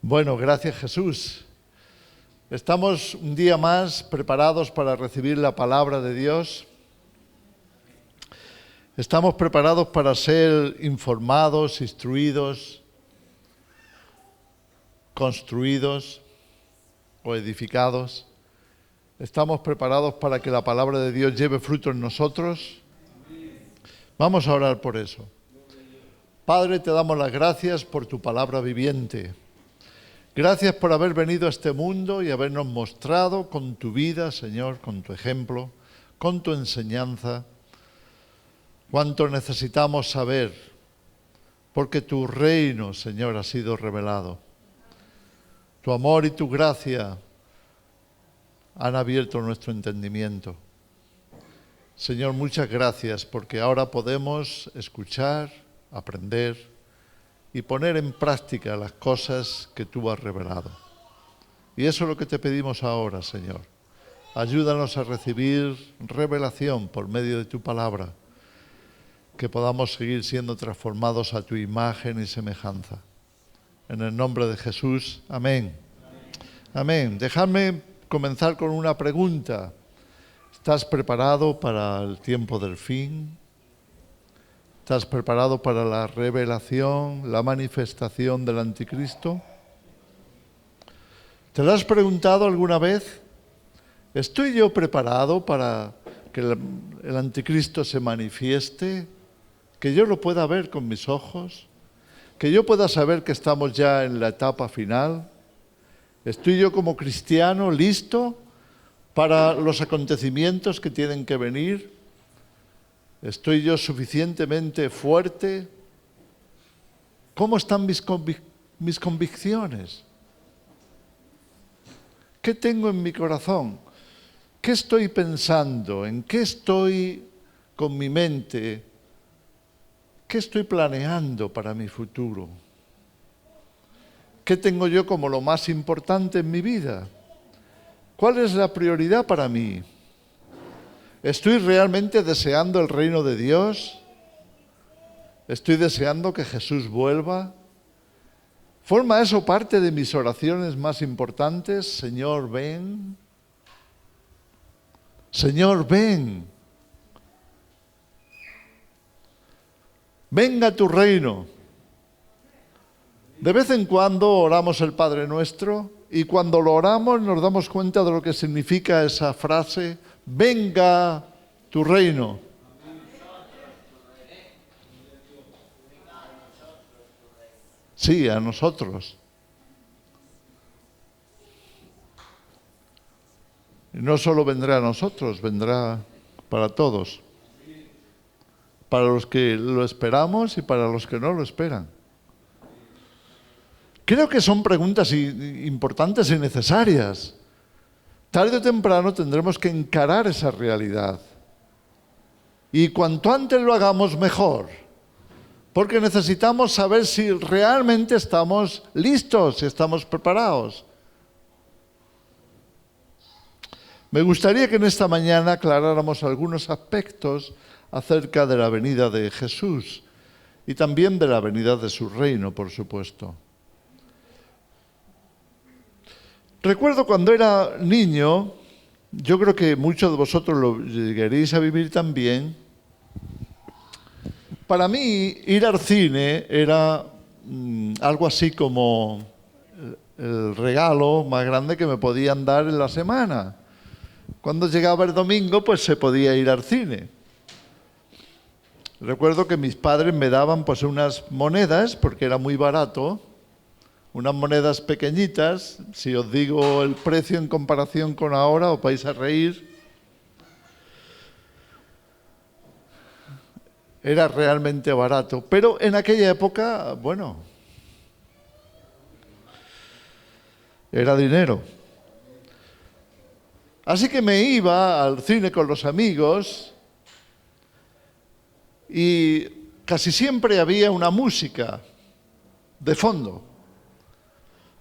Bueno, gracias Jesús. Estamos un día más preparados para recibir la palabra de Dios. Estamos preparados para ser informados, instruidos, construidos o edificados. Estamos preparados para que la palabra de Dios lleve fruto en nosotros. Vamos a orar por eso. Padre, te damos las gracias por tu palabra viviente. Gracias por haber venido a este mundo y habernos mostrado con tu vida, Señor, con tu ejemplo, con tu enseñanza, cuánto necesitamos saber, porque tu reino, Señor, ha sido revelado. Tu amor y tu gracia han abierto nuestro entendimiento. Señor, muchas gracias, porque ahora podemos escuchar, aprender y poner en práctica las cosas que tú has revelado. Y eso es lo que te pedimos ahora, Señor. Ayúdanos a recibir revelación por medio de tu palabra, que podamos seguir siendo transformados a tu imagen y semejanza. En el nombre de Jesús, amén. Amén. Dejadme comenzar con una pregunta. ¿Estás preparado para el tiempo del fin? ¿Estás preparado para la revelación, la manifestación del anticristo? ¿Te lo has preguntado alguna vez? ¿Estoy yo preparado para que el anticristo se manifieste? ¿Que yo lo pueda ver con mis ojos? ¿Que yo pueda saber que estamos ya en la etapa final? ¿Estoy yo como cristiano listo para los acontecimientos que tienen que venir? ¿Estoy yo suficientemente fuerte? ¿Cómo están mis convicciones? ¿Qué tengo en mi corazón? ¿Qué estoy pensando? ¿En qué estoy con mi mente? ¿Qué estoy planeando para mi futuro? ¿Qué tengo yo como lo más importante en mi vida? ¿Cuál es la prioridad para mí? ¿Estoy realmente deseando el reino de Dios? ¿Estoy deseando que Jesús vuelva? ¿Forma eso parte de mis oraciones más importantes? Señor, ven. Señor, ven. Venga tu reino. De vez en cuando oramos el Padre Nuestro y cuando lo oramos nos damos cuenta de lo que significa esa frase: venga tu reino. Sí, a nosotros. Y no solo vendrá a nosotros, vendrá para todos. Para los que lo esperamos y para los que no lo esperan. Creo que son preguntas importantes y necesarias. Tarde o temprano tendremos que encarar esa realidad. Y cuanto antes lo hagamos, mejor. Porque necesitamos saber si realmente estamos listos, si estamos preparados. Me gustaría que en esta mañana aclaráramos algunos aspectos acerca de la venida de Jesús y también de la venida de su reino, por supuesto. Recuerdo cuando era niño, yo creo que muchos de vosotros lo llegaréis a vivir también. Para mí, ir al cine era algo así como el regalo más grande que me podían dar en la semana. Cuando llegaba el domingo, pues se podía ir al cine. Recuerdo que mis padres me daban pues unas monedas, porque era muy barato, unas monedas pequeñitas. Si os digo el precio en comparación con ahora, os vais a reír. Era realmente barato, pero en aquella época, bueno, era dinero. Así que me iba al cine con los amigos y casi siempre había una música de fondo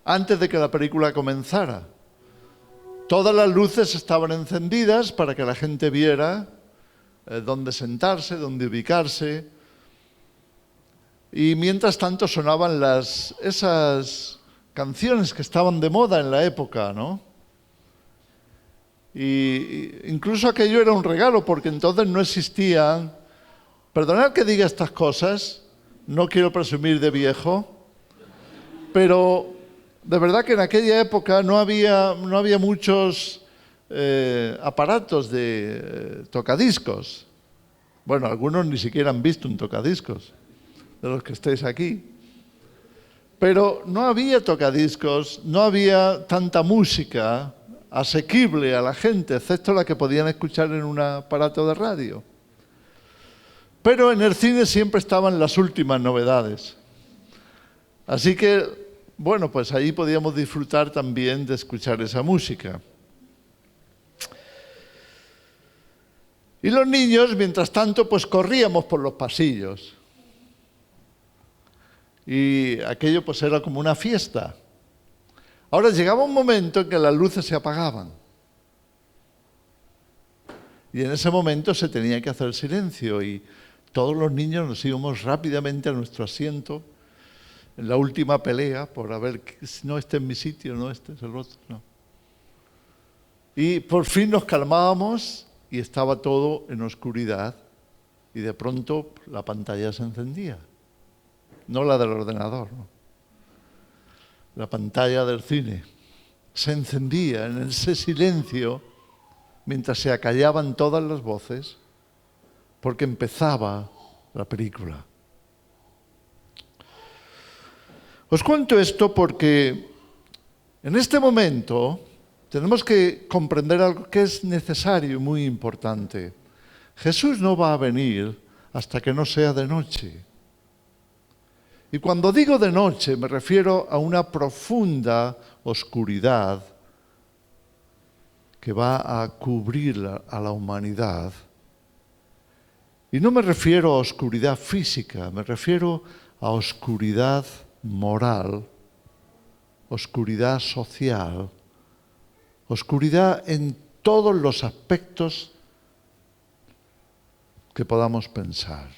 antes de que la película comenzara. Todas las luces estaban encendidas para que la gente viera dónde sentarse, dónde ubicarse. Y mientras tanto sonaban esas canciones que estaban de moda en la época, ¿no? Y incluso aquello era un regalo, porque entonces no existían. Perdonad que diga estas cosas, no quiero presumir de viejo, pero de verdad que en aquella época no había muchos aparatos de tocadiscos. Bueno, algunos ni siquiera han visto un tocadiscos, de los que estéis aquí. Pero no había tocadiscos, no había tanta música asequible a la gente, excepto la que podían escuchar en un aparato de radio. Pero en el cine siempre estaban las últimas novedades. Así que, bueno, pues ahí podíamos disfrutar también de escuchar esa música. Y los niños, mientras tanto, pues corríamos por los pasillos. Y aquello pues era como una fiesta. Ahora llegaba un momento en que las luces se apagaban. Y en ese momento se tenía que hacer silencio y todos los niños nos íbamos rápidamente a nuestro asiento en la última pelea por a ver, no, este es mi sitio, no, este es el otro, no. Y por fin nos calmábamos y estaba todo en oscuridad y de pronto la pantalla se encendía. No la del ordenador, no. La pantalla del cine se encendía en ese silencio mientras se acallaban todas las voces porque empezaba la película. Os cuento esto porque en este momento tenemos que comprender algo que es necesario y muy importante. Jesús no va a venir hasta que no sea de noche. Y cuando digo de noche me refiero a una profunda oscuridad que va a cubrir a la humanidad. Y no me refiero a oscuridad física, me refiero a oscuridad moral, oscuridad social, oscuridad en todos los aspectos que podamos pensar.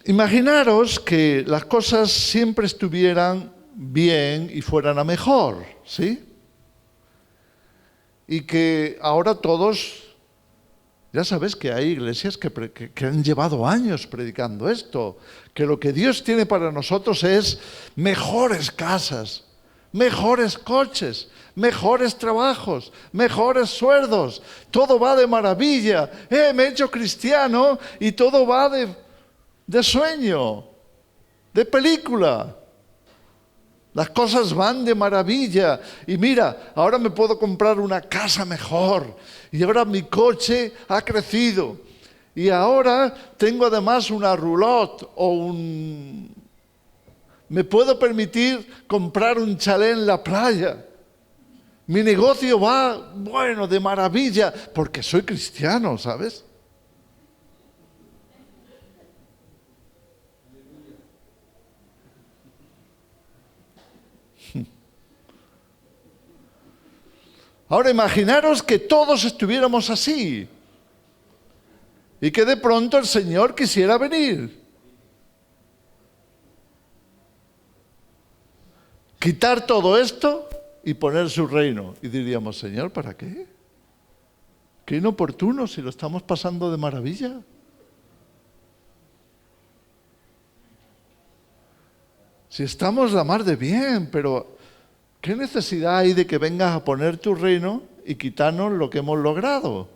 Imaginaros que las cosas siempre estuvieran bien y fueran a mejor, ¿sí? Y que ahora todos, ya sabes que hay iglesias que han llevado años predicando esto, que lo que Dios tiene para nosotros es mejores casas, mejores coches, mejores trabajos, mejores sueldos, todo va de maravilla, me he hecho cristiano y todo va de sueño, de película. Las cosas van de maravilla. Y mira, ahora me puedo comprar una casa mejor. Y ahora mi coche ha crecido. Y ahora tengo además una roulotte me puedo permitir comprar un chalet en la playa. Mi negocio va, bueno, de maravilla, porque soy cristiano, ¿sabes? Ahora imaginaros que todos estuviéramos así y que de pronto el Señor quisiera venir. Quitar todo esto y poner su reino. Y diríamos, Señor, ¿para qué? Qué inoportuno si lo estamos pasando de maravilla. Si estamos la mar de bien, pero ¿qué necesidad hay de que vengas a poner tu reino y quitarnos lo que hemos logrado?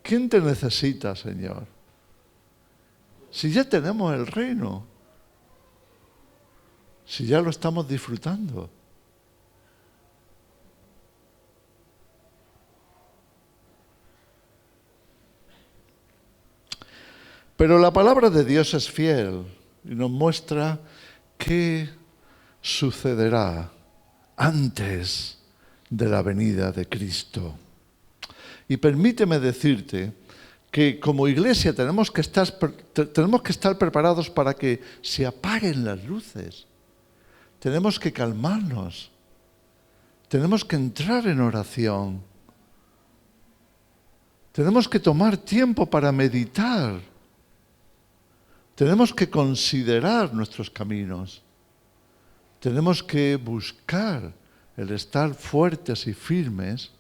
¿Quién te necesita, Señor? Si ya tenemos el reino, si ya lo estamos disfrutando. Pero la palabra de Dios es fiel y nos muestra qué sucederá antes de la venida de Cristo. Y permíteme decirte que como iglesia tenemos que estar preparados para que se apaguen las luces. Tenemos que calmarnos. Tenemos que entrar en oración. Tenemos que tomar tiempo para meditar. Tenemos que considerar nuestros caminos. Tenemos que buscar el estar fuertes y firmes,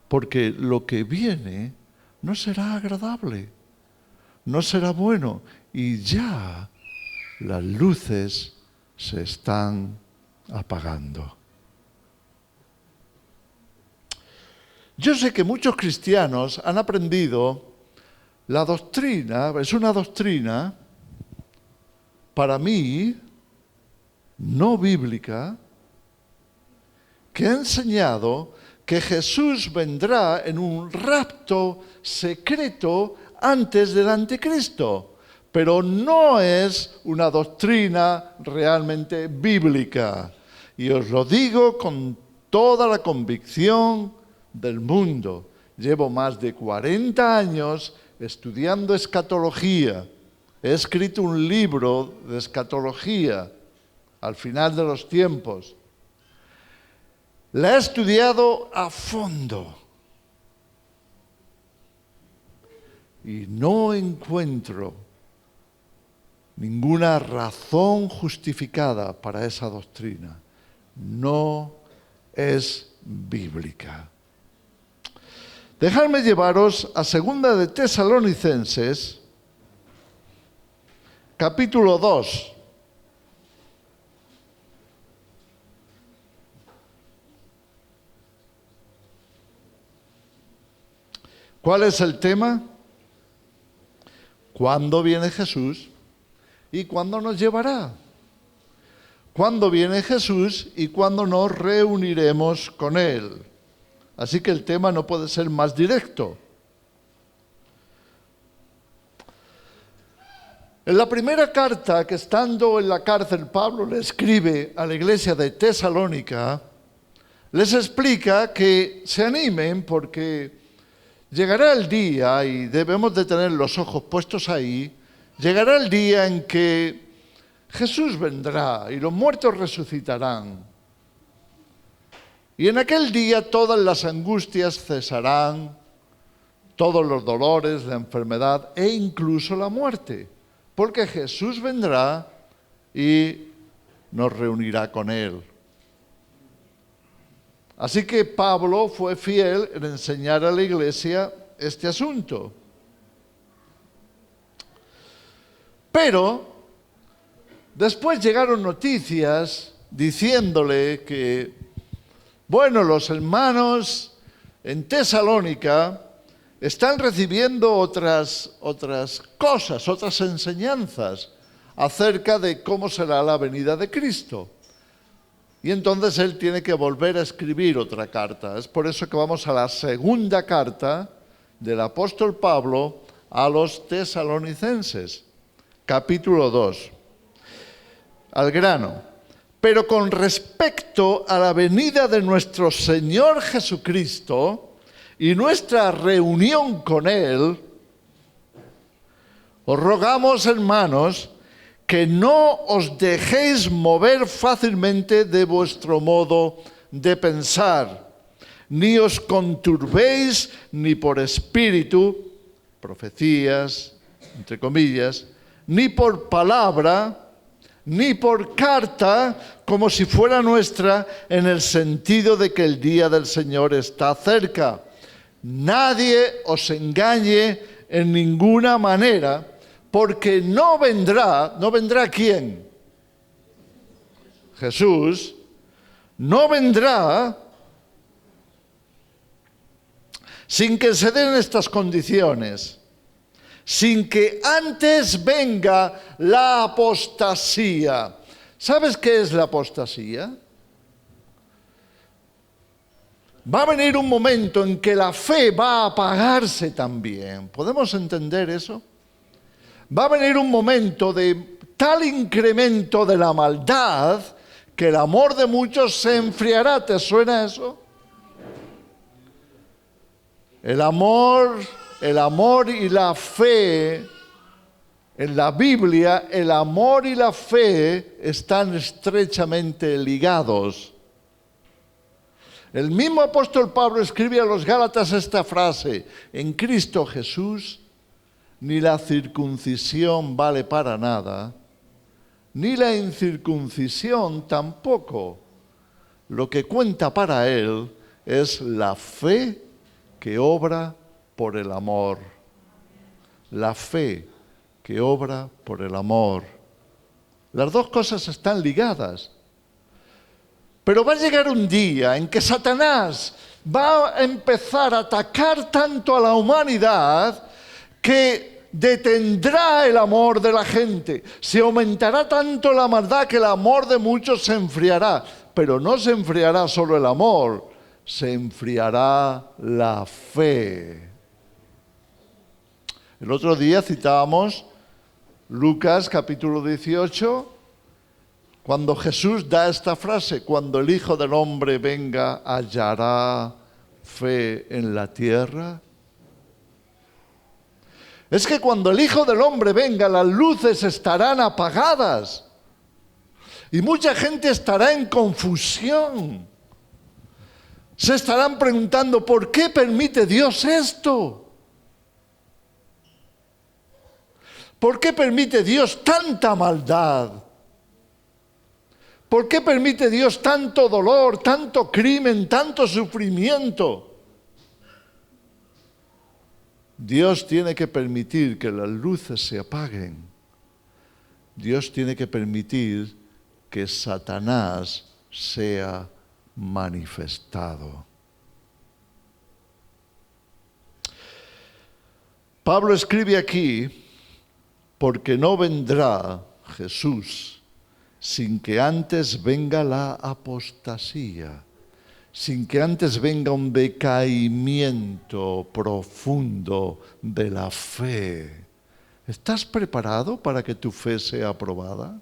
porque lo que viene no será agradable, no será bueno, y ya las luces se están apagando. Yo sé que muchos cristianos han aprendido la doctrina, es una doctrina, para mí, no bíblica, que ha enseñado que Jesús vendrá en un rapto secreto antes del anticristo, pero no es una doctrina realmente bíblica. Y os lo digo con toda la convicción del mundo. Llevo más de 40 años estudiando escatología. He escrito un libro de escatología al final de los tiempos. La he estudiado a fondo y no encuentro ninguna razón justificada para esa doctrina. No es bíblica. Dejadme llevaros a 2 de Tesalonicenses, capítulo 2. ¿Cuál es el tema? ¿Cuándo viene Jesús y cuándo nos llevará? ¿Cuándo viene Jesús y cuándo nos reuniremos con Él? Así que el tema no puede ser más directo. En la primera carta que, estando en la cárcel, Pablo le escribe a la iglesia de Tesalónica, les explica que se animen porque llegará el día, y debemos de tener los ojos puestos ahí, llegará el día en que Jesús vendrá y los muertos resucitarán. Y en aquel día todas las angustias cesarán, todos los dolores, la enfermedad e incluso la muerte, porque Jesús vendrá y nos reunirá con Él. Así que Pablo fue fiel en enseñar a la iglesia este asunto. Pero después llegaron noticias diciéndole que, bueno, los hermanos en Tesalónica están recibiendo otras cosas, otras enseñanzas acerca de cómo será la venida de Cristo. Y entonces él tiene que volver a escribir otra carta. Es por eso que vamos a la segunda carta del apóstol Pablo a los tesalonicenses, capítulo 2. Al grano. Pero con respecto a la venida de nuestro Señor Jesucristo y nuestra reunión con Él, os rogamos, hermanos, que no os dejéis mover fácilmente de vuestro modo de pensar, ni os conturbéis ni por espíritu, profecías, entre comillas, ni por palabra, ni por carta, como si fuera nuestra, en el sentido de que el día del Señor está cerca. Nadie os engañe en ninguna manera, porque no vendrá ¿quién? Jesús, no vendrá sin que se den estas condiciones, sin que antes venga la apostasía. ¿Sabes qué es la apostasía? Va a venir un momento en que la fe va a apagarse también. ¿Podemos entender eso? Va a venir un momento de tal incremento de la maldad que el amor de muchos se enfriará. ¿Te suena eso? El amor y la fe, en la Biblia, el amor y la fe están estrechamente ligados. El mismo apóstol Pablo escribe a los Gálatas esta frase: en Cristo Jesús, ni la circuncisión vale para nada, ni la incircuncisión tampoco. Lo que cuenta para él es la fe que obra por el amor. La fe que obra por el amor. Las dos cosas están ligadas. Pero va a llegar un día en que Satanás va a empezar a atacar tanto a la humanidad que detendrá el amor de la gente. Se aumentará tanto la maldad que el amor de muchos se enfriará. Pero no se enfriará solo el amor, se enfriará la fe. El otro día citábamos Lucas capítulo 18, cuando Jesús da esta frase: cuando el Hijo del Hombre venga, ¿hallará fe en la tierra? Es que cuando el Hijo del Hombre venga, las luces estarán apagadas y mucha gente estará en confusión. Se estarán preguntando: ¿por qué permite Dios esto? ¿Por qué permite Dios tanta maldad? ¿Por qué permite Dios tanto dolor, tanto crimen, tanto sufrimiento? Dios tiene que permitir que las luces se apaguen. Dios tiene que permitir que Satanás sea manifestado. Pablo escribe aquí: porque no vendrá Jesús sin que antes venga la apostasía, sin que antes venga un decaimiento profundo de la fe. ¿Estás preparado para que tu fe sea aprobada?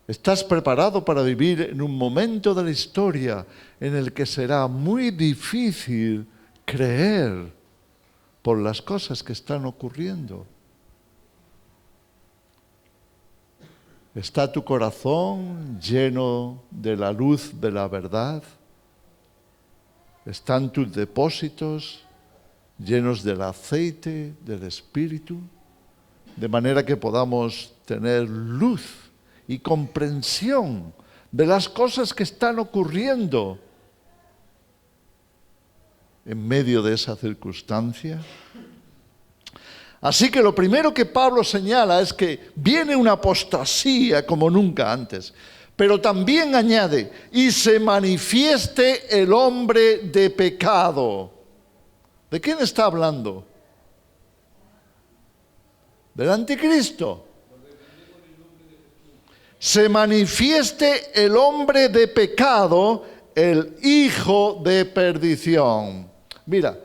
¿Estás preparado para vivir en un momento de la historia en el que será muy difícil creer por las cosas que están ocurriendo? ¿Está tu corazón lleno de la luz de la verdad? ¿Están tus depósitos llenos del aceite del Espíritu? De manera que podamos tener luz y comprensión de las cosas que están ocurriendo en medio de esa circunstancia. Así que lo primero que Pablo señala es que viene una apostasía como nunca antes, pero también añade: y se manifieste el hombre de pecado. ¿De quién está hablando? Del anticristo. Se manifieste el hombre de pecado, el hijo de perdición. Mira,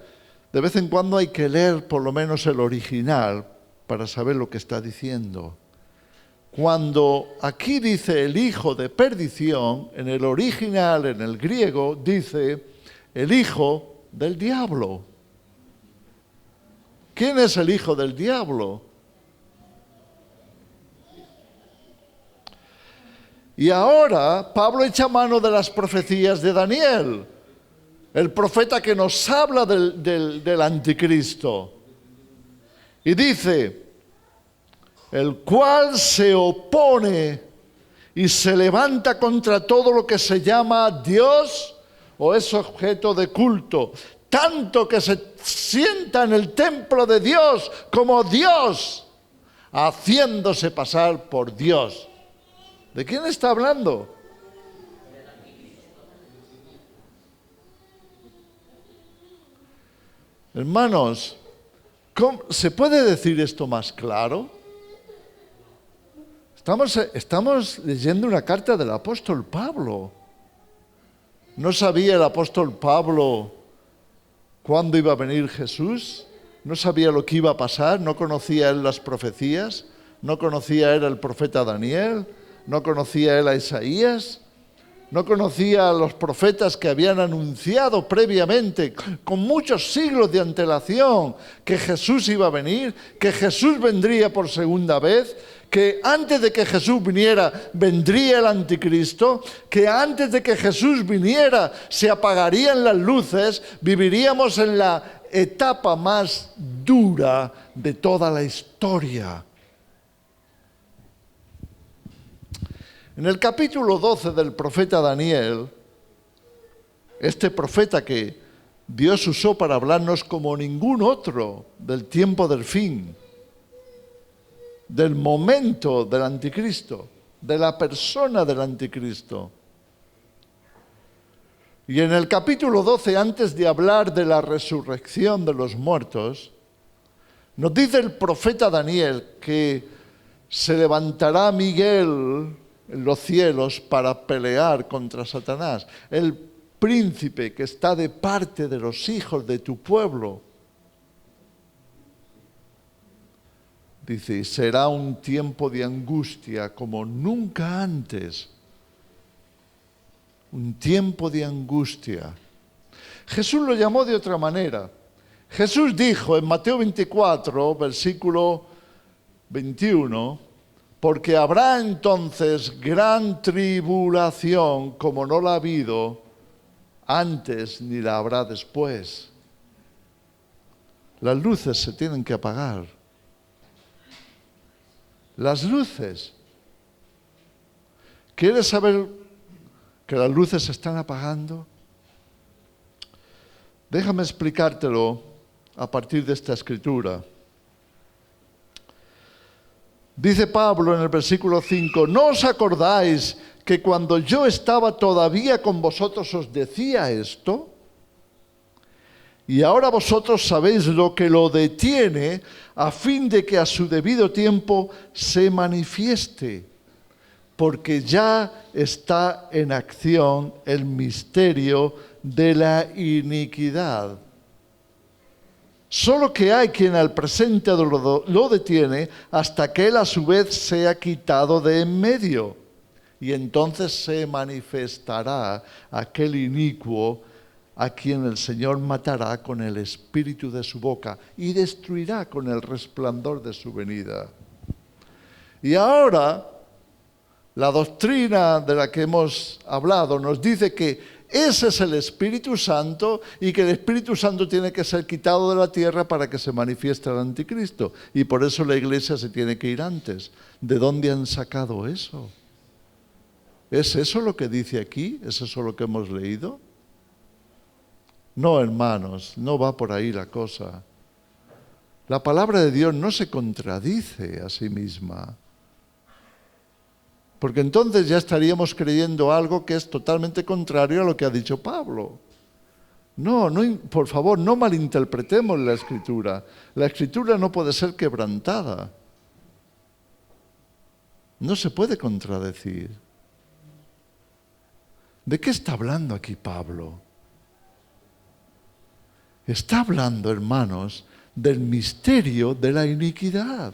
de vez en cuando hay que leer por lo menos el original para saber lo que está diciendo. Cuando aquí dice el hijo de perdición, en el original, en el griego, dice el hijo del diablo. ¿Quién es el hijo del diablo? Y ahora Pablo echa mano de las profecías de Daniel, el profeta que nos habla del anticristo. Y dice: el cual se opone y se levanta contra todo lo que se llama Dios o es objeto de culto, tanto que se sienta en el templo de Dios como Dios, haciéndose pasar por Dios. ¿De quién está hablando? Hermanos, ¿se puede decir esto más claro? Estamos leyendo una carta del apóstol Pablo. ¿No sabía el apóstol Pablo cuándo iba a venir Jesús? ¿No sabía lo que iba a pasar? ¿No conocía él las profecías? ¿No conocía él al profeta Daniel? ¿No conocía él a Isaías? No conocía a los profetas que habían anunciado previamente, con muchos siglos de antelación, que Jesús iba a venir, que Jesús vendría por segunda vez, que antes de que Jesús viniera, vendría el anticristo, que antes de que Jesús viniera, se apagarían las luces, viviríamos en la etapa más dura de toda la historia. En el capítulo 12 del profeta Daniel, este profeta que Dios usó para hablarnos como ningún otro del tiempo del fin, del momento del anticristo, de la persona del anticristo. Y en el capítulo 12, antes de hablar de la resurrección de los muertos, nos dice el profeta Daniel que se levantará Miguel en los cielos para pelear contra Satanás, el príncipe que está de parte de los hijos de tu pueblo. Dice, será un tiempo de angustia como nunca antes. Un tiempo de angustia. Jesús lo llamó de otra manera. Jesús dijo en Mateo 24, versículo 21, porque habrá entonces gran tribulación como no la ha habido antes ni la habrá después. Las luces se tienen que apagar. Las luces. ¿Quieres saber que las luces se están apagando? Déjame explicártelo a partir de esta escritura. Dice Pablo en el versículo 5, ¿no os acordáis que cuando yo estaba todavía con vosotros os decía esto? Y ahora vosotros sabéis lo que lo detiene a fin de que a su debido tiempo se manifieste, porque ya está en acción el misterio de la iniquidad. Solo que hay quien al presente lo detiene hasta que él a su vez sea quitado de en medio. Y entonces se manifestará aquel inicuo a quien el Señor matará con el espíritu de su boca y destruirá con el resplandor de su venida. Y ahora, la doctrina de la que hemos hablado nos dice que ese es el Espíritu Santo y que el Espíritu Santo tiene que ser quitado de la tierra para que se manifieste el anticristo. Y por eso la iglesia se tiene que ir antes. ¿De dónde han sacado eso? ¿Es eso lo que dice aquí? ¿Es eso lo que hemos leído? No, hermanos, no va por ahí la cosa. La palabra de Dios no se contradice a sí misma. Porque entonces ya estaríamos creyendo algo que es totalmente contrario a lo que ha dicho Pablo. No, por favor, no malinterpretemos la Escritura. La Escritura no puede ser quebrantada. No se puede contradecir. ¿De qué está hablando aquí Pablo? Está hablando, hermanos, del misterio de la iniquidad,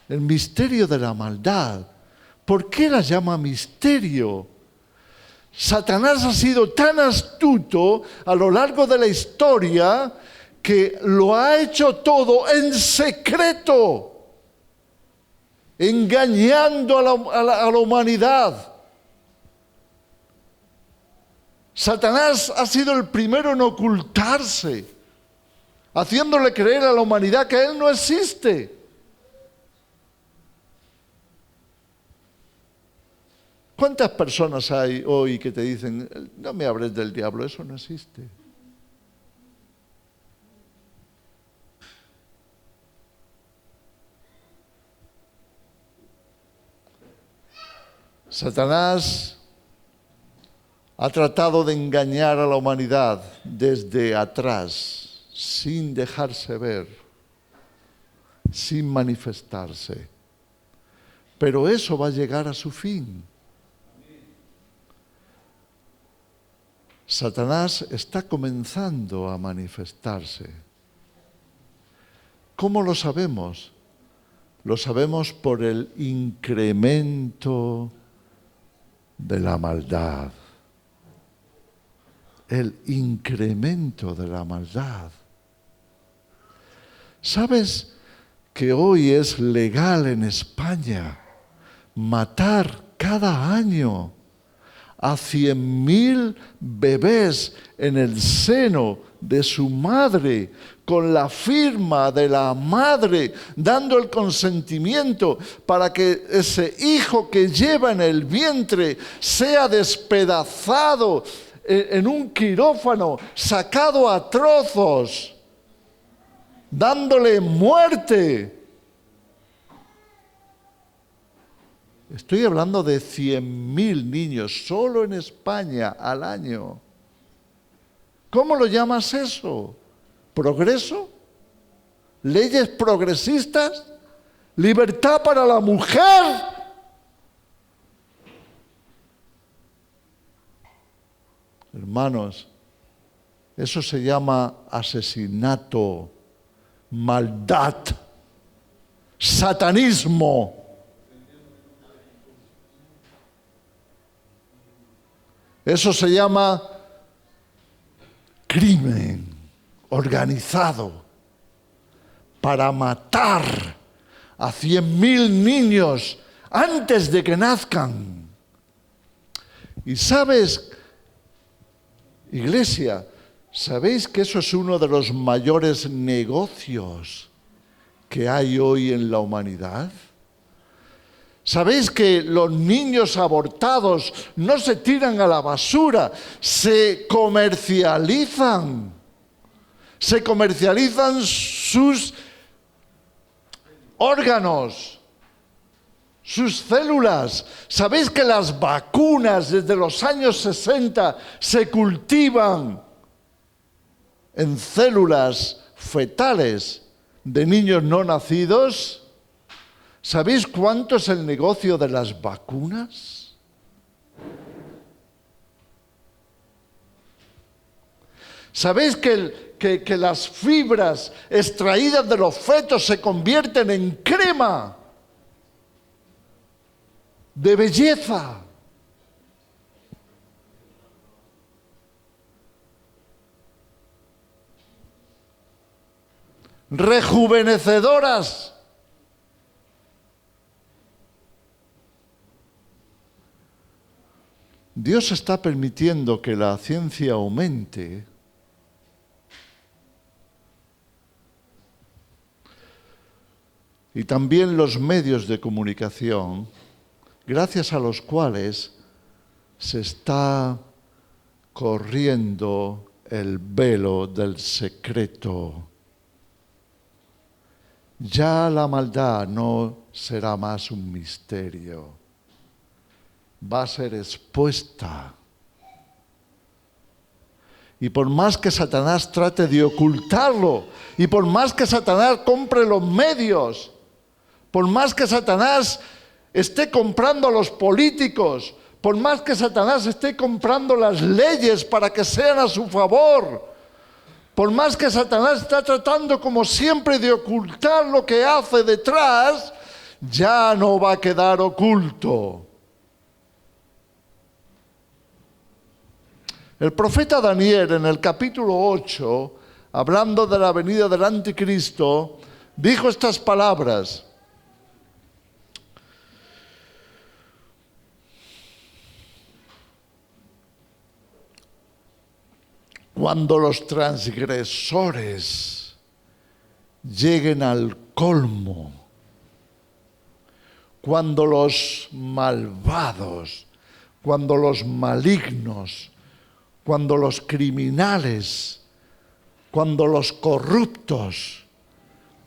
el misterio de la maldad. ¿Por qué la llama misterio? Satanás ha sido tan astuto a lo largo de la historia que lo ha hecho todo en secreto, engañando a la humanidad. Satanás ha sido el primero en ocultarse, haciéndole creer a la humanidad que él no existe. ¿Cuántas personas hay hoy que te dicen, no me hables del diablo, eso no existe? Satanás ha tratado de engañar a la humanidad desde atrás, sin dejarse ver, sin manifestarse. Pero eso va a llegar a su fin. Satanás está comenzando a manifestarse. ¿Cómo lo sabemos? Lo sabemos por el incremento de la maldad. El incremento de la maldad. ¿Sabes que hoy es legal en España matar cada año a 100.000 bebés en el seno de su madre, con la firma de la madre, dando el consentimiento para que ese hijo que lleva en el vientre sea despedazado en un quirófano, sacado a trozos, dándole muerte? Estoy hablando de 100.000 niños solo en España al año. ¿Cómo lo llamas eso? ¿Progreso? ¿Leyes progresistas? ¿Libertad para la mujer? Hermanos, eso se llama asesinato, maldad, satanismo. Eso se llama crimen organizado para matar a 100.000 niños antes de que nazcan. Y sabes, iglesia, ¿sabéis que eso es uno de los mayores negocios que hay hoy en la humanidad? ¿Sabéis que los niños abortados no se tiran a la basura, se comercializan? Se comercializan sus órganos, sus células. ¿Sabéis que las vacunas desde los años 60 se cultivan en células fetales de niños no nacidos? ¿Sabéis cuánto es el negocio de las vacunas? ¿Sabéis que las fibras extraídas de los fetos se convierten en crema de belleza? Rejuvenecedoras. Dios está permitiendo que la ciencia aumente y también los medios de comunicación, gracias a los cuales se está corriendo el velo del secreto. Ya la maldad no será más un misterio. Va a ser expuesta. Y por más que Satanás trate de ocultarlo, y por más que Satanás compre los medios, por más que Satanás esté comprando a los políticos, por más que Satanás esté comprando las leyes para que sean a su favor, por más que Satanás está tratando como siempre de ocultar lo que hace detrás, ya no va a quedar oculto. El profeta Daniel, en el capítulo 8, hablando de la venida del anticristo, dijo estas palabras: cuando los transgresores lleguen al colmo, cuando los malvados, cuando los malignos, cuando los criminales, cuando los corruptos,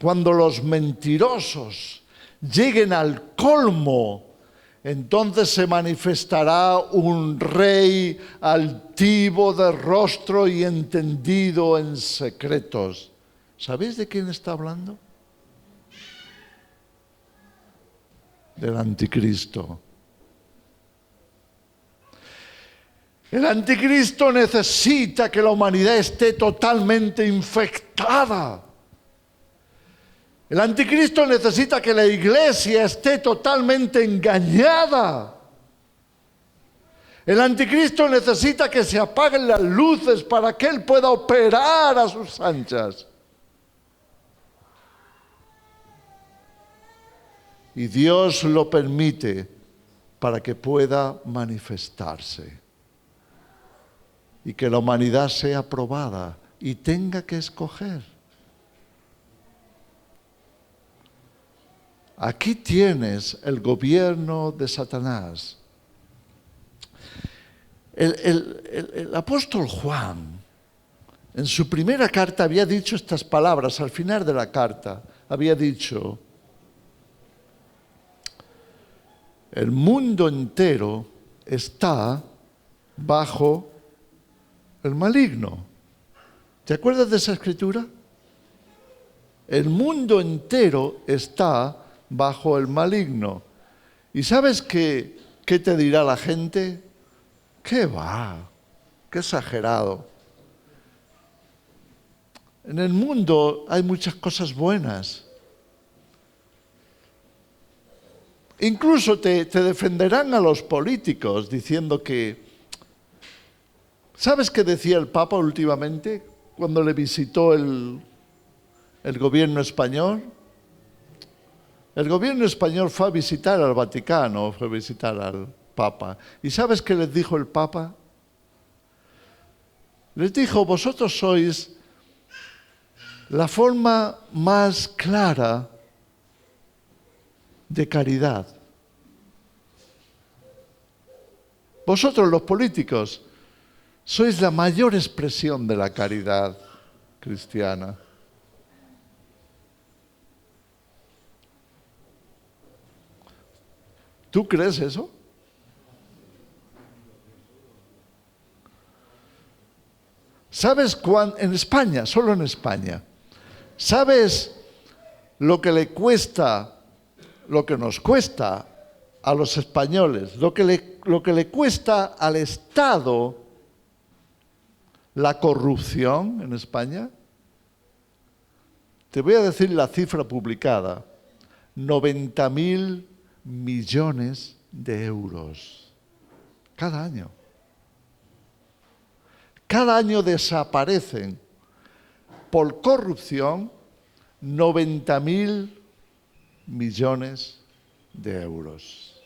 cuando los mentirosos lleguen al colmo, entonces se manifestará un rey altivo de rostro y entendido en secretos. ¿Sabéis de quién está hablando? Del anticristo. El anticristo necesita que la humanidad esté totalmente infectada. El anticristo necesita que la iglesia esté totalmente engañada. El anticristo necesita que se apaguen las luces para que él pueda operar a sus anchas. Y Dios lo permite para que pueda manifestarse. Y que la humanidad sea probada y tenga que escoger. Aquí tienes el gobierno de Satanás. El apóstol Juan, en su primera carta, había dicho estas palabras. Al final de la carta, había dicho: el mundo entero está bajo el maligno. ¿Te acuerdas de esa escritura? El mundo entero está bajo el maligno. ¿Y sabes qué te dirá la gente? ¿Qué va? ¡Qué exagerado! En el mundo hay muchas cosas buenas. Incluso te defenderán a los políticos diciendo que... ¿Sabes qué decía el Papa últimamente cuando le visitó el gobierno español? El gobierno español fue a visitar al Vaticano, fue a visitar al Papa. ¿Y sabes qué les dijo el Papa? Les dijo: vosotros sois la forma más clara de caridad. Vosotros, los políticos, sois la mayor expresión de la caridad cristiana. ¿Tú crees eso? ¿Sabes cuánto? En España, solo en España, ¿sabes lo que le cuesta, lo que nos cuesta a los españoles, lo que le cuesta al Estado la corrupción en España? Te voy a decir la cifra publicada: 90.000 millones de euros cada año. Cada año desaparecen por corrupción 90.000 millones de euros.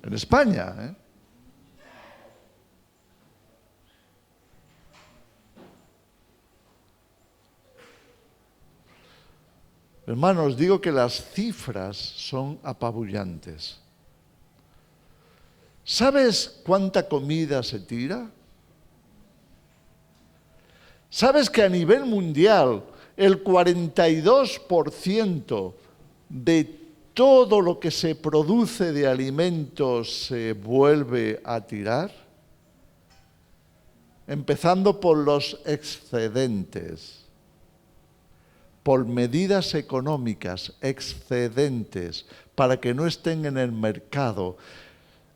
En España, ¿eh? Hermanos, digo que las cifras son apabullantes. ¿Sabes cuánta comida se tira? ¿Sabes que a nivel mundial el 42% de todo lo que se produce de alimentos se vuelve a tirar? Empezando por los excedentes. Por medidas económicas, excedentes, para que no estén en el mercado.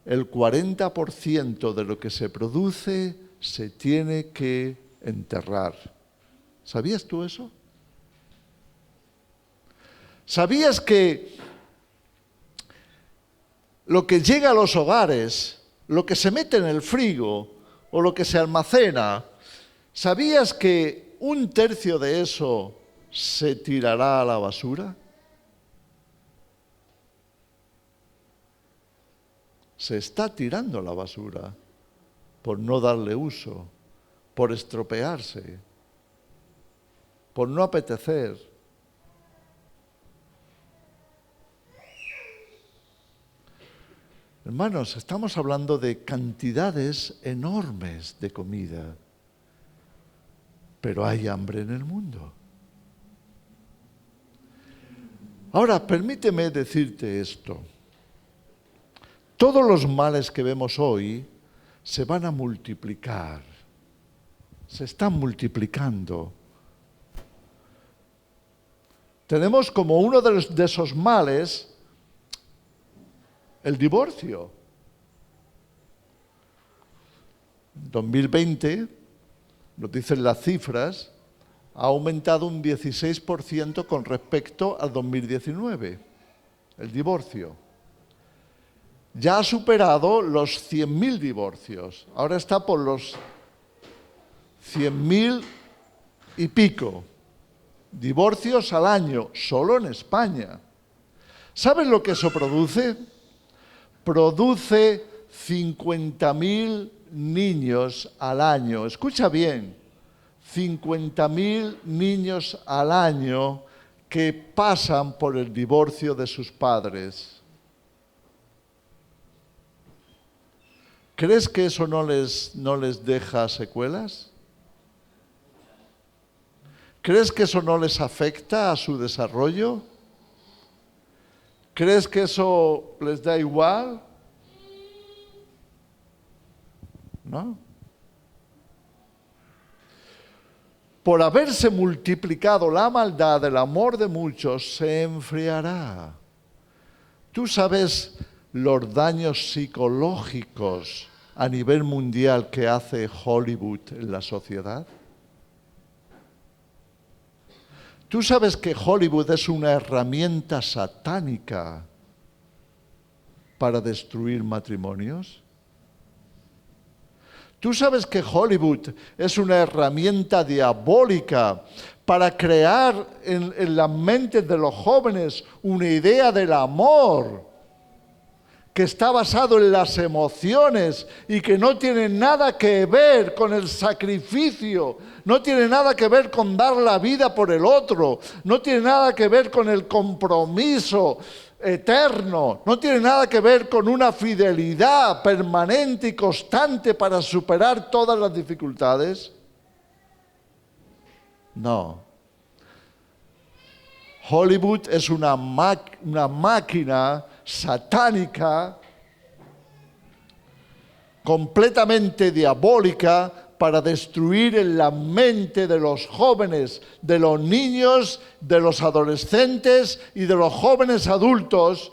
El 40% de lo que se produce se tiene que enterrar. ¿Sabías tú eso? ¿Sabías que lo que llega a los hogares, lo que se mete en el frigo o lo que se almacena, ¿sabías que 1/3 de eso se tirará a la basura? Se está tirando a la basura por no darle uso, por estropearse, por no apetecer. Hermanos, estamos hablando de cantidades enormes de comida, pero hay hambre en el mundo. Ahora, permíteme decirte esto. Todos los males que vemos hoy se van a multiplicar. Se están multiplicando. Tenemos como uno de esos males el divorcio. 2020, nos dicen las cifras, ha aumentado un 16% con respecto al 2019, el divorcio. ya ha superado los 100.000 divorcios. Ahora está por los 100.000 y pico divorcios al año, solo en España. ¿Saben lo que eso produce? Produce 50.000 niños al año. Escucha bien, 50.000 niños al año que pasan por el divorcio de sus padres. ¿Crees que eso no les deja secuelas? ¿Crees que eso no les afecta a su desarrollo? ¿Crees que eso les da igual? ¿No? Por haberse multiplicado la maldad, el amor de muchos se enfriará. ¿Tú sabes los daños psicológicos a nivel mundial que hace Hollywood en la sociedad? ¿Tú sabes que Hollywood es una herramienta satánica para destruir matrimonios? ¿Tú sabes que Hollywood es una herramienta diabólica para crear en las mentes de los jóvenes una idea del amor que está basado en las emociones y que no tiene nada que ver con el sacrificio, no tiene nada que ver con dar la vida por el otro, no tiene nada que ver con el compromiso eterno, no tiene nada que ver con una fidelidad permanente y constante para superar todas las dificultades? No. Hollywood es una máquina satánica, completamente diabólica, para destruir en la mente de los jóvenes, de los niños, de los adolescentes y de los jóvenes adultos,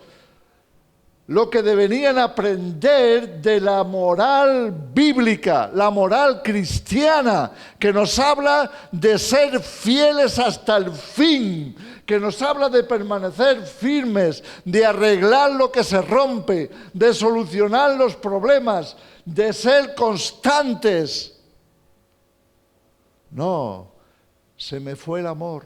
lo que deberían aprender de la moral bíblica, la moral cristiana, que nos habla de ser fieles hasta el fin, que nos habla de permanecer firmes, de arreglar lo que se rompe, de solucionar los problemas, de ser constantes. No, se me fue el amor.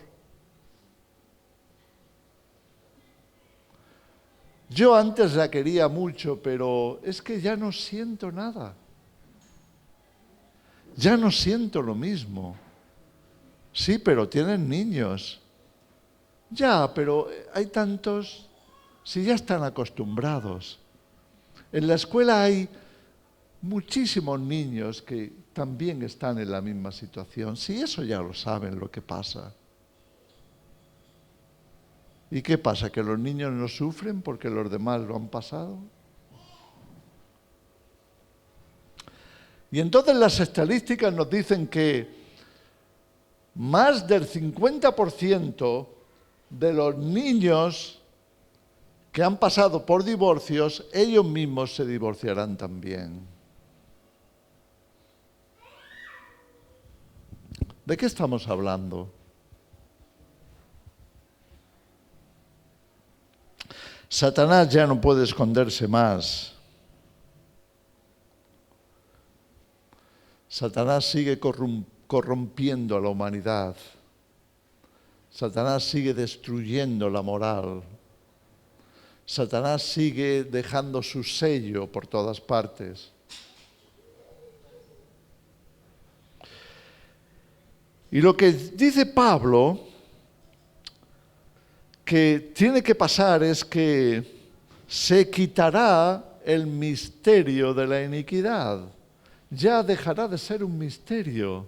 Yo antes la quería mucho, pero es que ya no siento nada. Ya no siento lo mismo. Sí, pero tienen niños. Ya, pero hay tantos, si ya están acostumbrados. En la escuela hay muchísimos niños que también están en la misma situación. Sí, eso ya lo saben lo que pasa. ¿Y qué pasa? ¿Que los niños no sufren porque los demás lo han pasado? Y entonces las estadísticas nos dicen que más del 50% de los niños que han pasado por divorcios, ellos mismos se divorciarán también. ¿De qué estamos hablando? Satanás ya no puede esconderse más. Satanás sigue corrompiendo a la humanidad. Satanás sigue destruyendo la moral. Satanás sigue dejando su sello por todas partes. Y lo que dice Pablo que tiene que pasar es que se quitará el misterio de la iniquidad. Ya dejará de ser un misterio.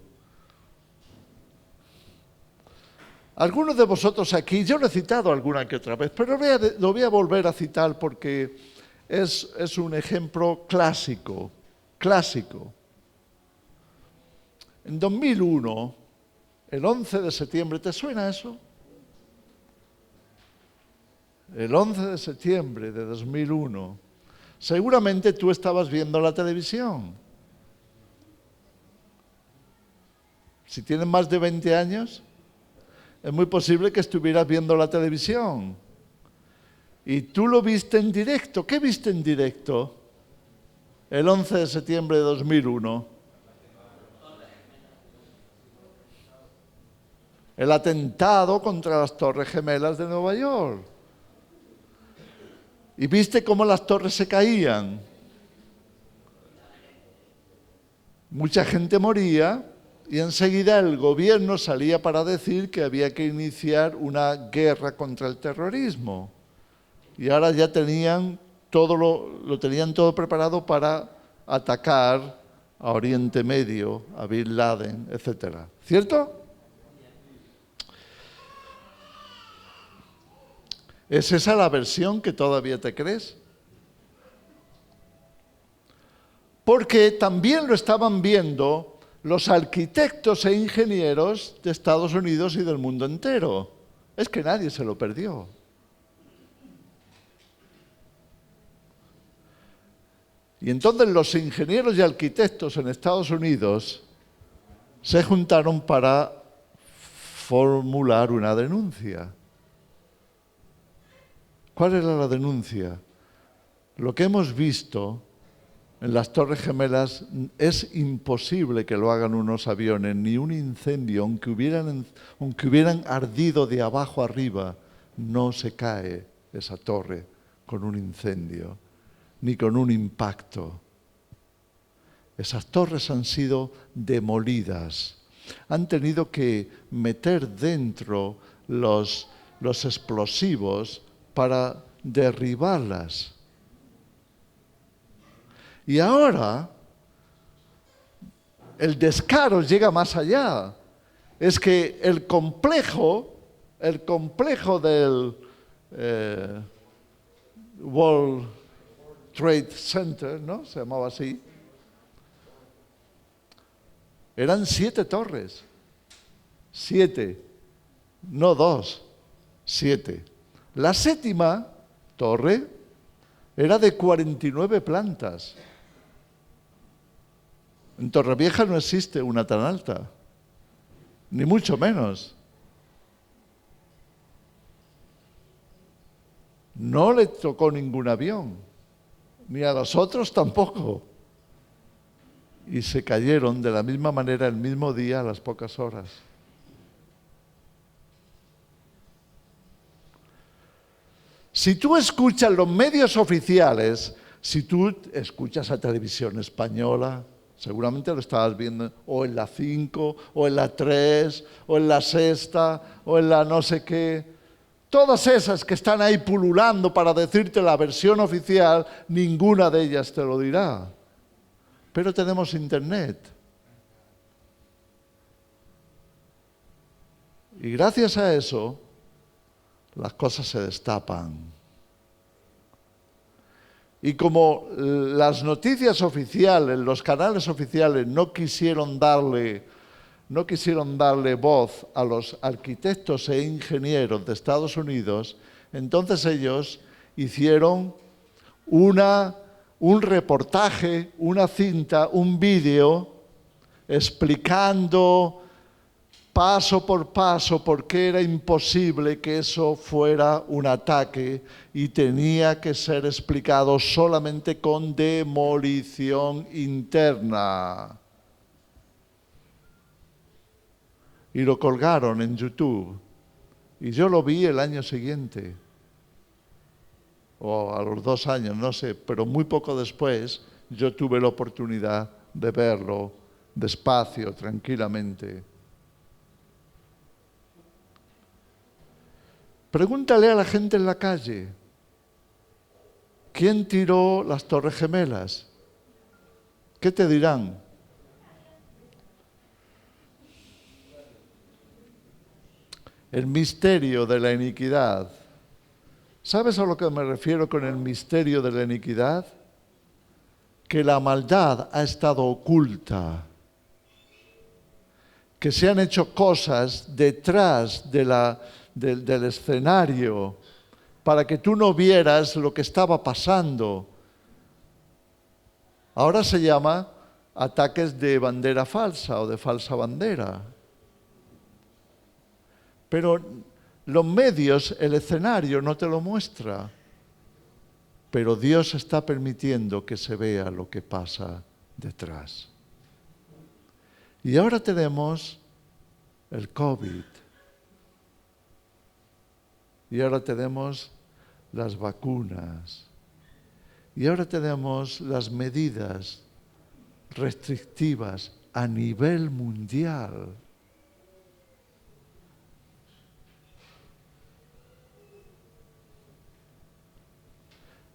Algunos de vosotros aquí, yo lo he citado alguna que otra vez, pero lo voy a volver a citar porque es un ejemplo clásico. En 2001, el 11 de septiembre, ¿te suena eso? El 11 de septiembre de 2001, seguramente tú estabas viendo la televisión. Si tienes más de 20 años, es muy posible que estuvieras viendo la televisión. Y tú lo viste en directo. ¿Qué viste en directo? El 11 de septiembre de 2001. El atentado contra las Torres Gemelas de Nueva York. Y viste cómo las torres se caían. Mucha gente moría y enseguida el gobierno salía para decir que había que iniciar una guerra contra el terrorismo. Y ahora ya tenían lo tenían todo preparado para atacar a Oriente Medio, a Bin Laden, etc. ¿Cierto? ¿Es esa la versión que todavía te crees? Porque también lo estaban viendo los arquitectos e ingenieros de Estados Unidos y del mundo entero. Es que nadie se lo perdió. Y entonces los ingenieros y arquitectos en Estados Unidos se juntaron para formular una denuncia. ¿Cuál era la denuncia? Lo que hemos visto en las Torres Gemelas es imposible que lo hagan unos aviones, ni un incendio, aunque hubieran ardido de abajo arriba, no se cae esa torre con un incendio, ni con un impacto. Esas torres han sido demolidas. Han tenido que meter dentro los explosivos para derribarlas. Y ahora el descaro llega más allá. Es que el complejo del World Trade Center, ¿no? Se llamaba así. Eran 7 torres. 7, no 2, 7. La 7ª torre era de 49 plantas. En Torrevieja no existe una tan alta, ni mucho menos. No le tocó ningún avión, ni a los otros tampoco. Y se cayeron de la misma manera el mismo día a las pocas horas. Si tú escuchas los medios oficiales, si tú escuchas a Televisión Española, seguramente lo estabas viendo o en la 5, o en la 3, o en la 6, o en la no sé qué. Todas esas que están ahí pululando para decirte la versión oficial, ninguna de ellas te lo dirá. Pero tenemos Internet. Y gracias a eso, las cosas se destapan. Y como las noticias oficiales, los canales oficiales no quisieron darle voz a los arquitectos e ingenieros de Estados Unidos, entonces ellos hicieron un reportaje, una cinta, un vídeo explicando paso por paso por qué era imposible que eso fuera un ataque y tenía que ser explicado solamente con demolición interna. Y lo colgaron en YouTube. Y yo lo vi el año siguiente, o a los 2 años, no sé, pero muy poco después yo tuve la oportunidad de verlo despacio, tranquilamente. Pregúntale a la gente en la calle, ¿quién tiró las Torres Gemelas? ¿Qué te dirán? El misterio de la iniquidad. ¿Sabes a lo que me refiero con el misterio de la iniquidad? Que la maldad ha estado oculta, que se han hecho cosas detrás del escenario para que tú no vieras lo que estaba pasando. Ahora se llama ataques de bandera falsa o de falsa bandera. Pero los medios, el escenario no te lo muestra. pero Dios está permitiendo que se vea lo que pasa detrás. Y ahora tenemos el COVID. Y ahora tenemos las vacunas. Y ahora tenemos las medidas restrictivas a nivel mundial.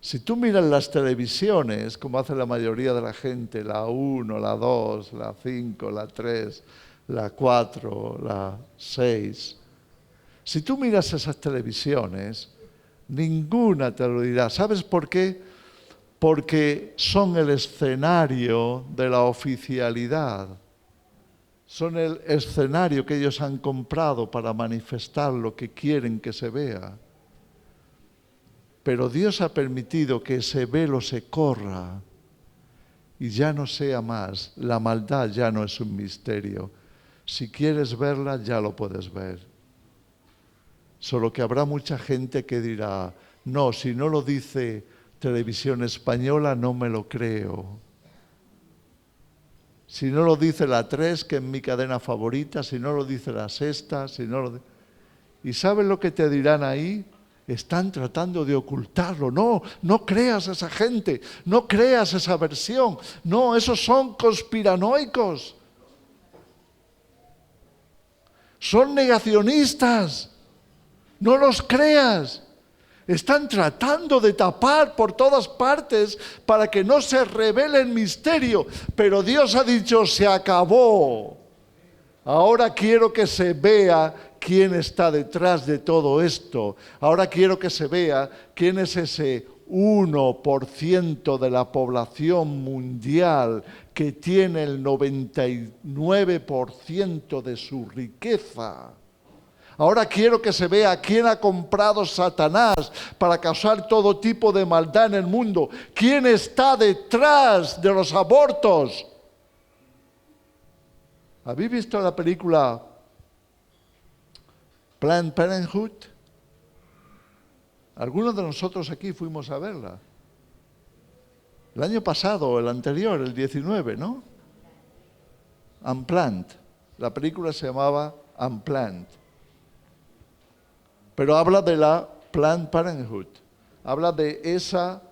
Si tú miras las televisiones, como hace la mayoría de la gente, la 1, la 2, la 5, la 3, la 4, la 6, si tú miras esas televisiones, ninguna te lo dirá. ¿Sabes por qué? Porque son el escenario de la oficialidad. Son el escenario que ellos han comprado para manifestar lo que quieren que se vea. Pero Dios ha permitido que ese velo se corra y ya no sea más. La maldad ya no es un misterio. Si quieres verla, ya lo puedes ver. Solo que habrá mucha gente que dirá, no, si no lo dice Televisión Española, no me lo creo. Si no lo dice la 3, que es mi cadena favorita, si no lo dice la Sexta, si no lo... ¿Y sabes lo que te dirán ahí? Están tratando de ocultarlo. No, no creas a esa gente, no creas esa versión. No, esos son conspiranoicos. Son negacionistas. No los creas. Están tratando de tapar por todas partes para que no se revele el misterio. Pero Dios ha dicho, se acabó. Ahora quiero que se vea quién está detrás de todo esto. Ahora quiero que se vea quién es ese 1% de la población mundial que tiene el 99% de su riqueza. Ahora quiero que se vea quién ha comprado Satanás para causar todo tipo de maldad en el mundo. ¿Quién está detrás de los abortos? ¿Habéis visto la película Planned Parenthood? Algunos de nosotros aquí fuimos a verla. El año pasado, el anterior, el 19, ¿no? Unplanned. La película se llamaba Unplanned. Pero habla de la Planned Parenthood. Habla de esa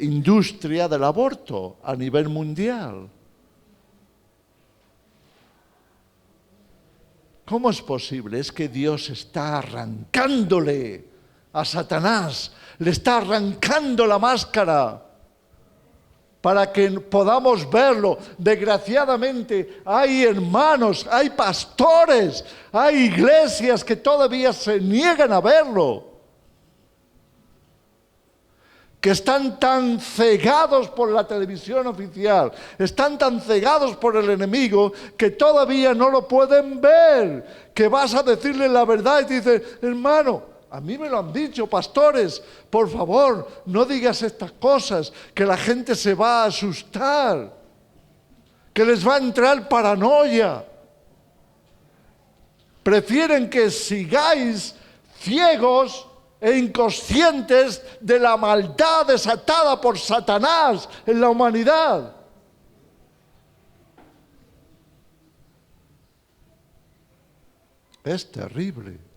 industria del aborto a nivel mundial. ¿Cómo es posible? Es que Dios está arrancándole a Satanás, le está arrancando la máscara para que podamos verlo. Desgraciadamente hay hermanos, hay pastores, hay iglesias que todavía se niegan a verlo, que están tan cegados por la televisión oficial, están tan cegados por el enemigo, que todavía no lo pueden ver, que vas a decirle la verdad y te dicen, hermano, a mí me lo han dicho, pastores, por favor, no digas estas cosas, que la gente se va a asustar, que les va a entrar paranoia. Prefieren que sigáis ciegos e inconscientes de la maldad desatada por Satanás en la humanidad. Es terrible.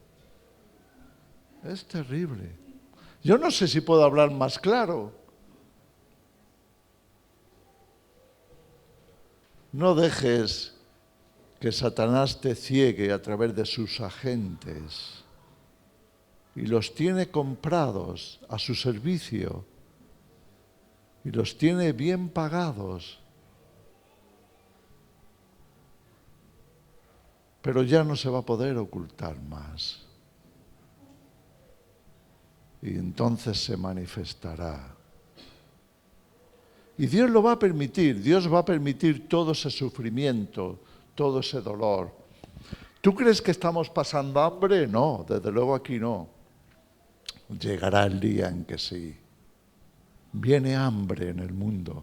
Es terrible. Yo no sé si puedo hablar más claro. No dejes que Satanás te ciegue a través de sus agentes. Y los tiene comprados a su servicio. Y los tiene bien pagados. Pero ya no se va a poder ocultar más. Y entonces se manifestará. Y Dios lo va a permitir. Dios va a permitir todo ese sufrimiento, todo ese dolor. ¿Tú crees que estamos pasando hambre? No, desde luego aquí no. Llegará el día en que sí. Viene hambre en el mundo.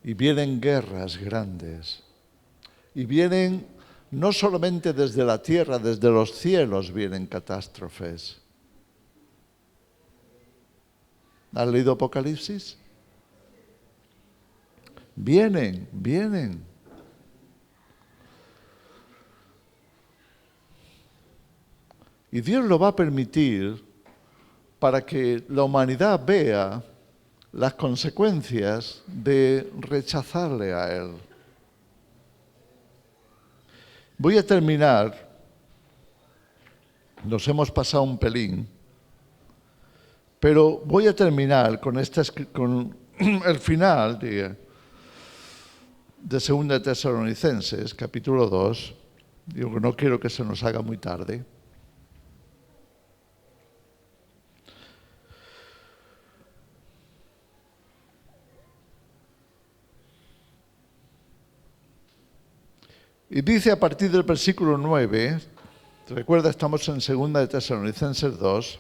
Y vienen guerras grandes. Y vienen, no solamente desde la tierra, desde los cielos vienen catástrofes. ¿Has leído Apocalipsis? Vienen. Y Dios lo va a permitir para que la humanidad vea las consecuencias de rechazarle a Él. Voy a terminar, nos hemos pasado un pelín, pero voy a terminar con el final de 2 Tesalonicenses, capítulo 2. Digo que no quiero que se nos haga muy tarde. Y dice a partir del versículo 9, recuerda, estamos en 2 Tesalonicenses 2,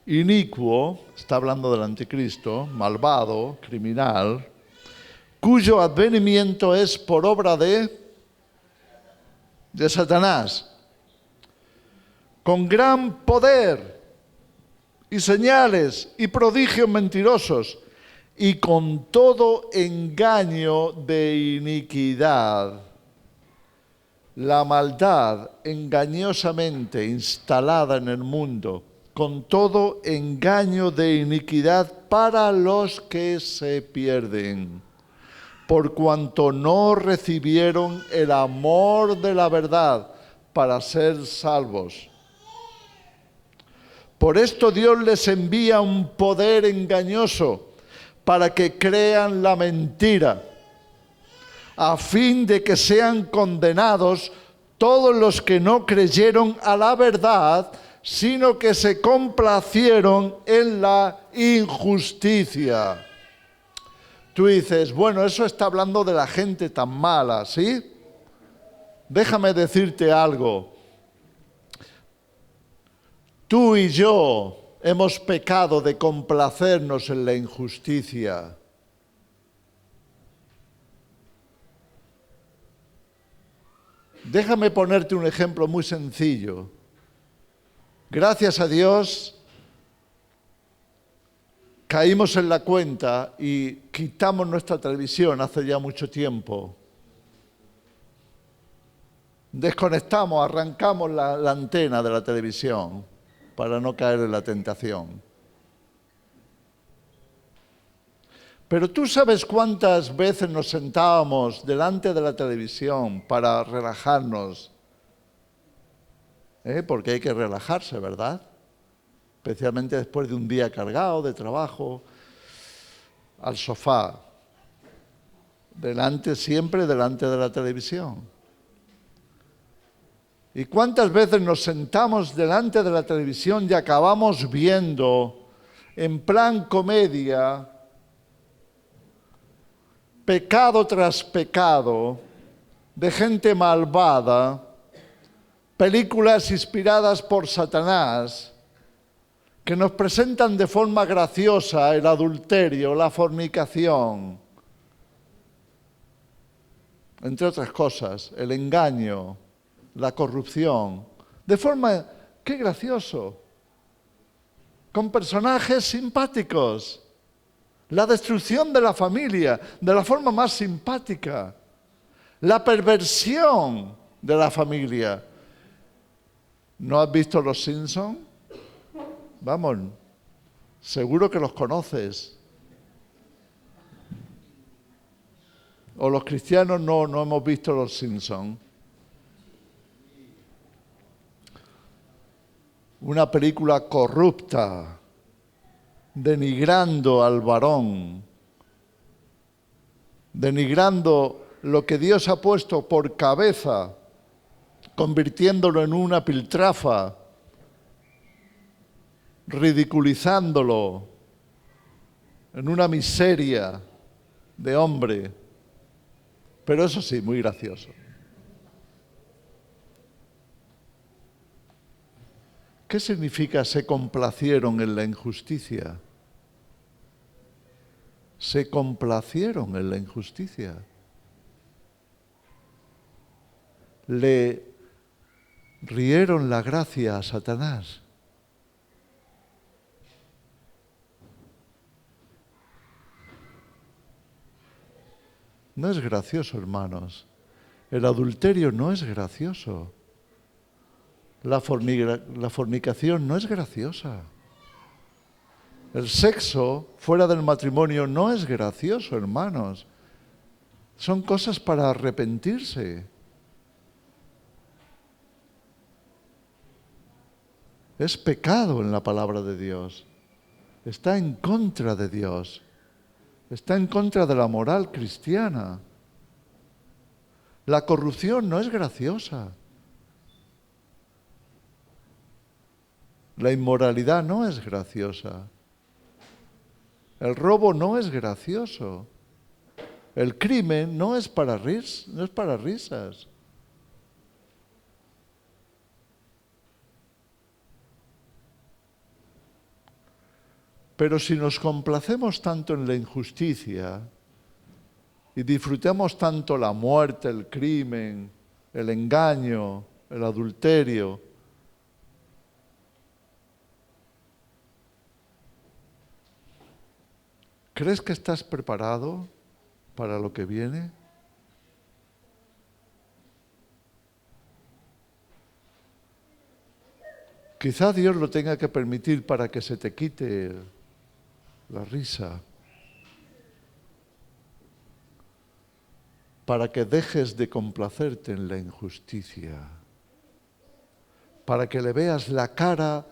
inicuo, está hablando del anticristo, malvado, criminal, cuyo advenimiento es por obra de Satanás, con gran poder y señales y prodigios mentirosos y con todo engaño de iniquidad. La maldad engañosamente instalada en el mundo, con todo engaño de iniquidad para los que se pierden, por cuanto no recibieron el amor de la verdad para ser salvos. Por esto Dios les envía un poder engañoso para que crean la mentira, a fin de que sean condenados todos los que no creyeron a la verdad, sino que se complacieron en la injusticia. Tú dices, bueno, eso está hablando de la gente tan mala, ¿sí? Déjame decirte algo. Tú y yo hemos pecado de complacernos en la injusticia. Déjame ponerte un ejemplo muy sencillo. Gracias a Dios, caímos en la cuenta y quitamos nuestra televisión hace ya mucho tiempo. Desconectamos, arrancamos la antena de la televisión para no caer en la tentación. Pero tú sabes cuántas veces nos sentábamos delante de la televisión para relajarnos. Porque hay que relajarse, ¿verdad? Especialmente después de un día cargado de trabajo, al sofá, siempre delante de la televisión. ¿Y cuántas veces nos sentamos delante de la televisión y acabamos viendo, en plan comedia, pecado tras pecado, de gente malvada, películas inspiradas por Satanás, que nos presentan de forma graciosa el adulterio, la fornicación, entre otras cosas, el engaño, la corrupción, de forma, qué gracioso, con personajes simpáticos. La destrucción de la familia, de la forma más simpática. La perversión de la familia. ¿No has visto Los Simpson? Vamos, seguro que los conoces. O los cristianos no hemos visto Los Simpson. Una película corrupta, denigrando al varón, denigrando lo que Dios ha puesto por cabeza, convirtiéndolo en una piltrafa, ridiculizándolo en una miseria de hombre, pero eso sí, muy gracioso. ¿Qué significa se complacieron en la injusticia? Se complacieron en la injusticia. Le rieron la gracia a Satanás. No es gracioso, hermanos. El adulterio no es gracioso. La fornicación no es graciosa. El sexo fuera del matrimonio no es gracioso, hermanos. Son cosas para arrepentirse. Es pecado en la palabra de Dios. Está en contra de Dios. Está en contra de la moral cristiana. La corrupción no es graciosa. La inmoralidad no es graciosa. El robo no es gracioso. El crimen no es para risas. Pero si nos complacemos tanto en la injusticia y disfrutamos tanto la muerte, el crimen, el engaño, el adulterio, ¿crees que estás preparado para lo que viene? Quizá Dios lo tenga que permitir para que se te quite la risa, para que dejes de complacerte en la injusticia, para que le veas la cara,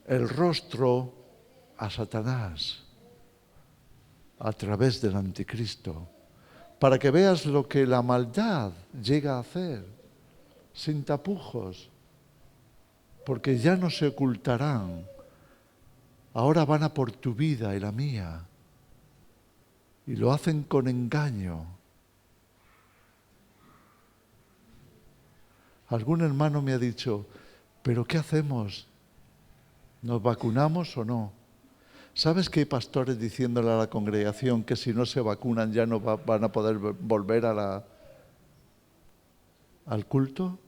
el rostro a Satanás a través del anticristo, para que veas lo que la maldad llega a hacer, sin tapujos, porque ya no se ocultarán. Ahora van a por tu vida y la mía, y lo hacen con engaño. Algún hermano me ha dicho, ¿pero qué hacemos? ¿Nos vacunamos o no? ¿Sabes que hay pastores diciéndole a la congregación que si no se vacunan ya no van a poder volver al culto?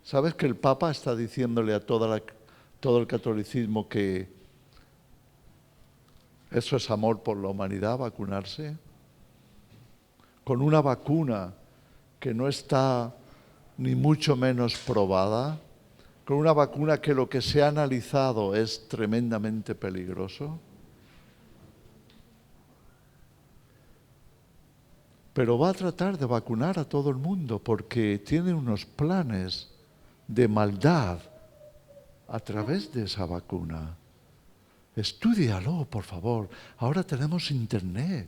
¿Sabes que el Papa está diciéndole a todo el catolicismo que eso es amor por la humanidad, vacunarse? Con una vacuna que no está ni mucho menos probada, con una vacuna que lo que se ha analizado es tremendamente peligroso. Pero va a tratar de vacunar a todo el mundo porque tiene unos planes de maldad a través de esa vacuna. Estúdialo, por favor. Ahora tenemos internet.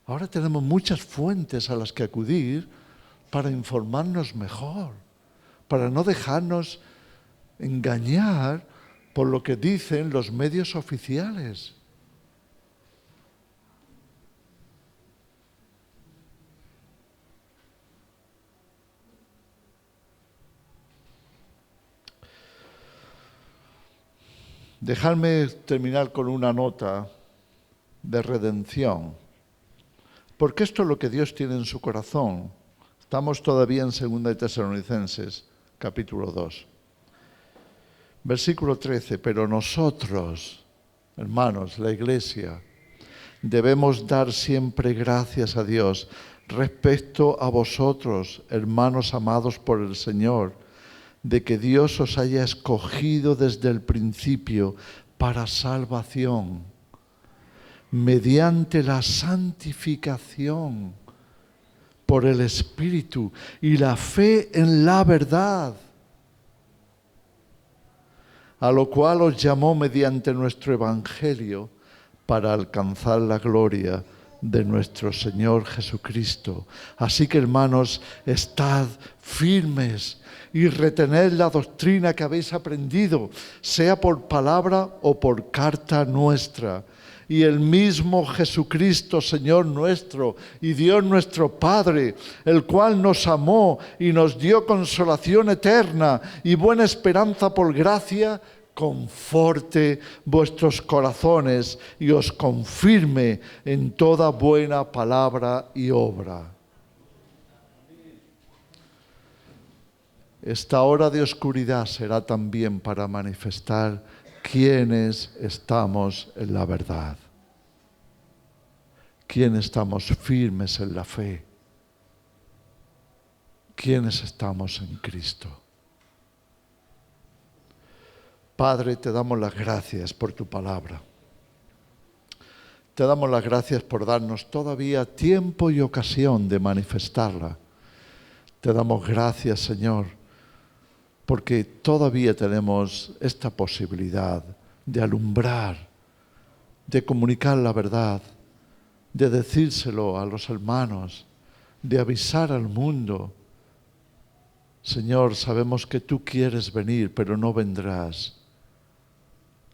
Ahora tenemos muchas fuentes a las que acudir para informarnos mejor, para no dejarnos engañar por lo que dicen los medios oficiales. Dejadme terminar con una nota de redención, porque esto es lo que Dios tiene en su corazón. Estamos todavía en 2 de Tesalonicenses, capítulo 2. Versículo 13, pero nosotros, hermanos, la Iglesia, debemos dar siempre gracias a Dios respecto a vosotros, hermanos amados por el Señor, de que Dios os haya escogido desde el principio para salvación, mediante la santificación por el Espíritu y la fe en la verdad, a lo cual os llamó mediante nuestro Evangelio para alcanzar la gloria de nuestro Señor Jesucristo. Así que, hermanos, estad firmes y retened la doctrina que habéis aprendido, sea por palabra o por carta nuestra. Y el mismo Jesucristo, Señor nuestro, y Dios nuestro Padre, el cual nos amó y nos dio consolación eterna y buena esperanza por gracia, conforte vuestros corazones y os confirme en toda buena palabra y obra. esta hora de oscuridad será también para manifestar quiénes estamos en la verdad, quiénes estamos firmes en la fe, quiénes estamos en Cristo. Padre, te damos las gracias por tu palabra. Te damos las gracias por darnos todavía tiempo y ocasión de manifestarla. Te damos gracias, Señor, porque todavía tenemos esta posibilidad de alumbrar, de comunicar la verdad, de decírselo a los hermanos, de avisar al mundo. Señor, sabemos que tú quieres venir, pero no vendrás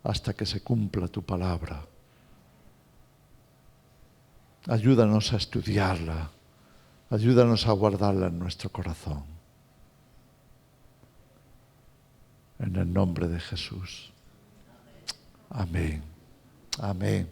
hasta que se cumpla tu palabra. Ayúdanos a estudiarla, ayúdanos a guardarla en nuestro corazón. En el nombre de Jesús. Amén. Amén.